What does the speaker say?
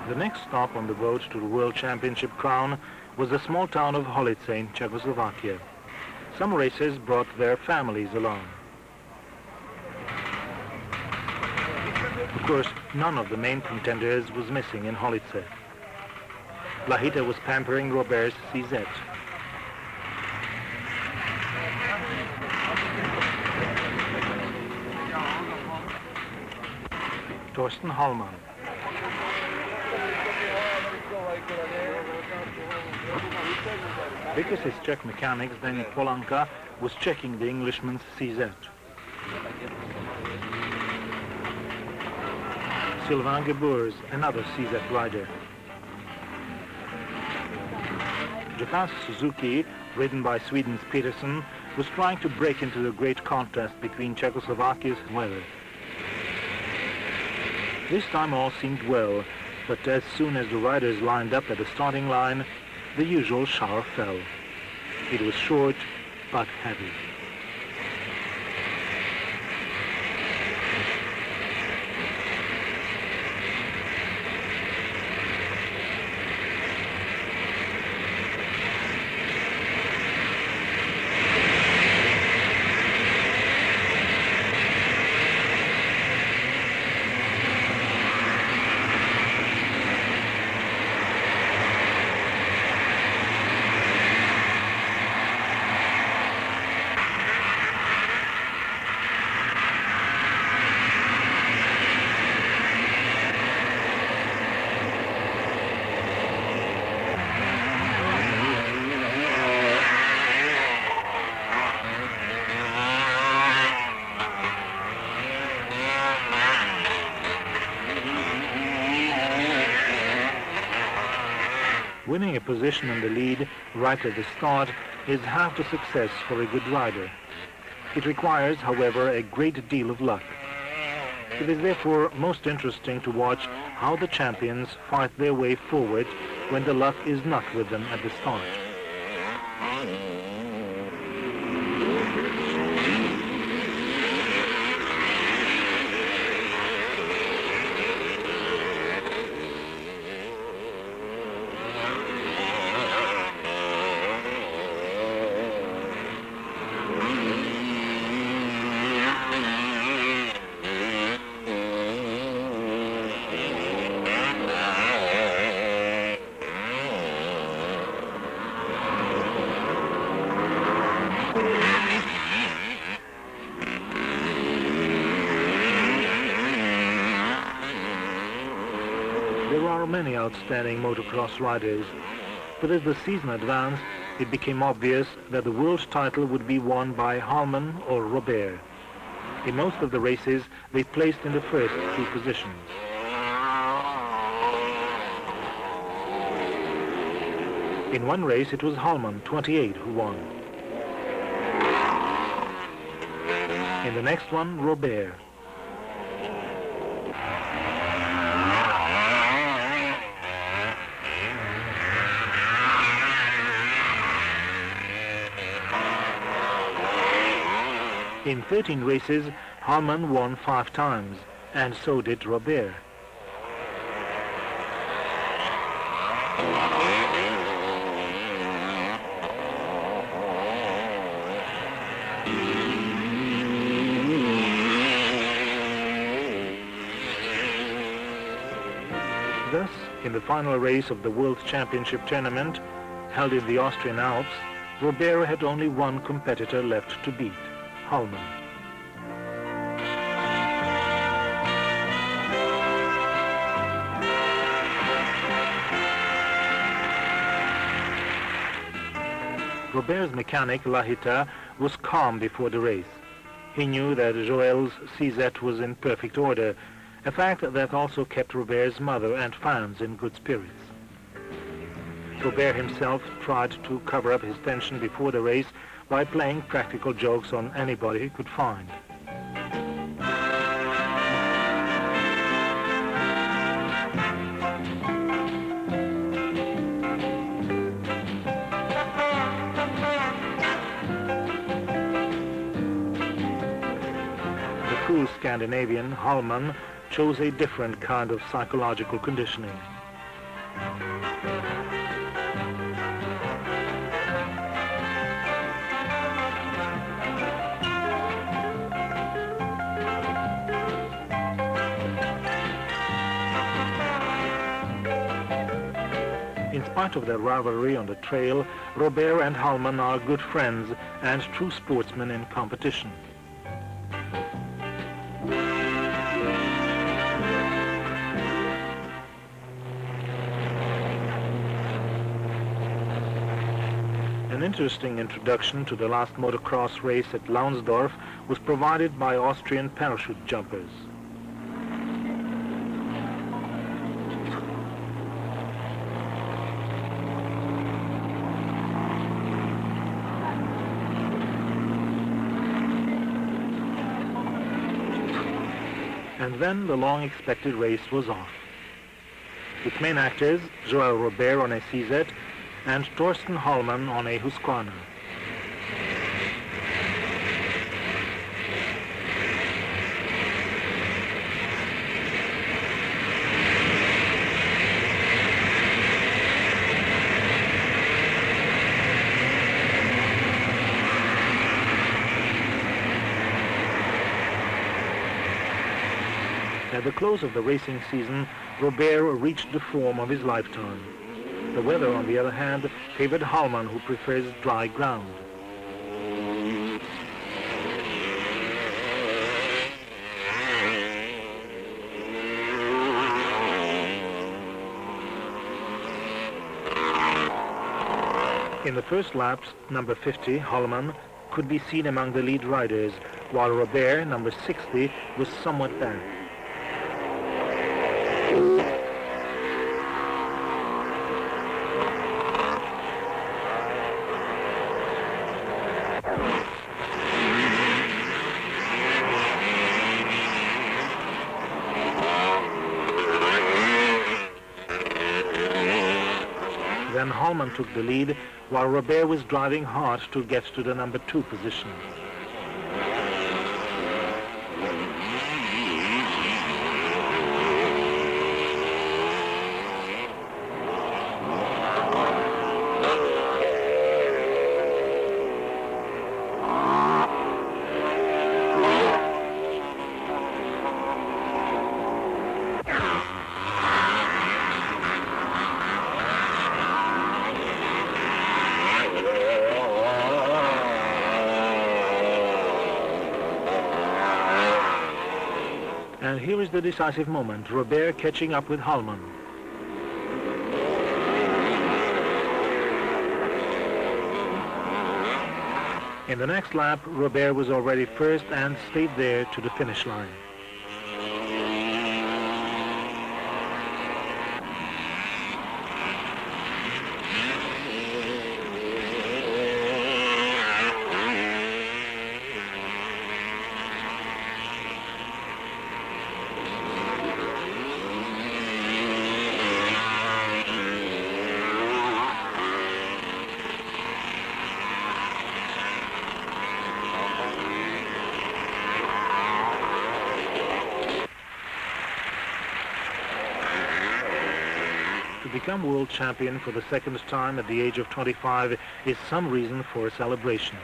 The next stop on the road to the World Championship crown was the small town of Holice in Czechoslovakia. Some racers brought their families along. Of course, none of the main contenders was missing in Holice. Lahita was pampering Robert's CZ. Torsten Hallmann. Because his Czech mechanic, Zdeněk Polanka, was checking the Englishman's CZ. Sylvain Geburs, another CZ rider. Japan's Suzuki, ridden by Sweden's Peterson, was trying to break into the great contest between Czechoslovakia's weather. This time all seemed well, but as soon as the riders lined up at the starting line, the usual shower fell. It was short, but heavy. Winning a position in the lead right at the start is half the success for a good rider. It requires, however, a great deal of luck. It is therefore most interesting to watch how the champions fight their way forward when the luck is not with them at the start. There are many outstanding motocross riders, but as the season advanced, it became obvious that the world title would be won by Hallmann or Robert. In most of the races, they placed in the first two positions. In one race, it was Hallmann, 28, who won. In the next one, Robert. In 13 races, Hallmann won 5 times, and so did Robert. Thus, in the final race of the World Championship tournament, held in the Austrian Alps, Robert had only one competitor left to beat, Hallmann. Robert's mechanic, Lahita, was calm before the race. He knew that Joel's CZ was in perfect order, a fact that also kept Robert's mother and fans in good spirits. Robert himself tried to cover up his tension before the race by playing practical jokes on anybody he could find. The cool Scandinavian, Hallmann, chose a different kind of psychological conditioning. In spite of their rivalry on the trail, Robert and Hallman are good friends and true sportsmen in competition. An interesting introduction to the last motocross race at Launsdorf was provided by Austrian parachute jumpers. And then the long-expected race was off. Its main actors, Joel Robert on a CZ and Thorsten Hallman on a Husqvarna. At the close of the racing season, Robert reached the form of his lifetime. The weather, on the other hand, favored Hallman, who prefers dry ground. In the first laps, number 50, Hallman, could be seen among the lead riders, while Robert, number 60, was somewhat back. Then Hallman took the lead, while Robert was driving hard to get to the number 2 position. And here is the decisive moment, Robert catching up with Hallman. In the next lap, Robert was already first and stayed there to the finish line. To become world champion for the second time at the age of 25 is some reason for a celebration.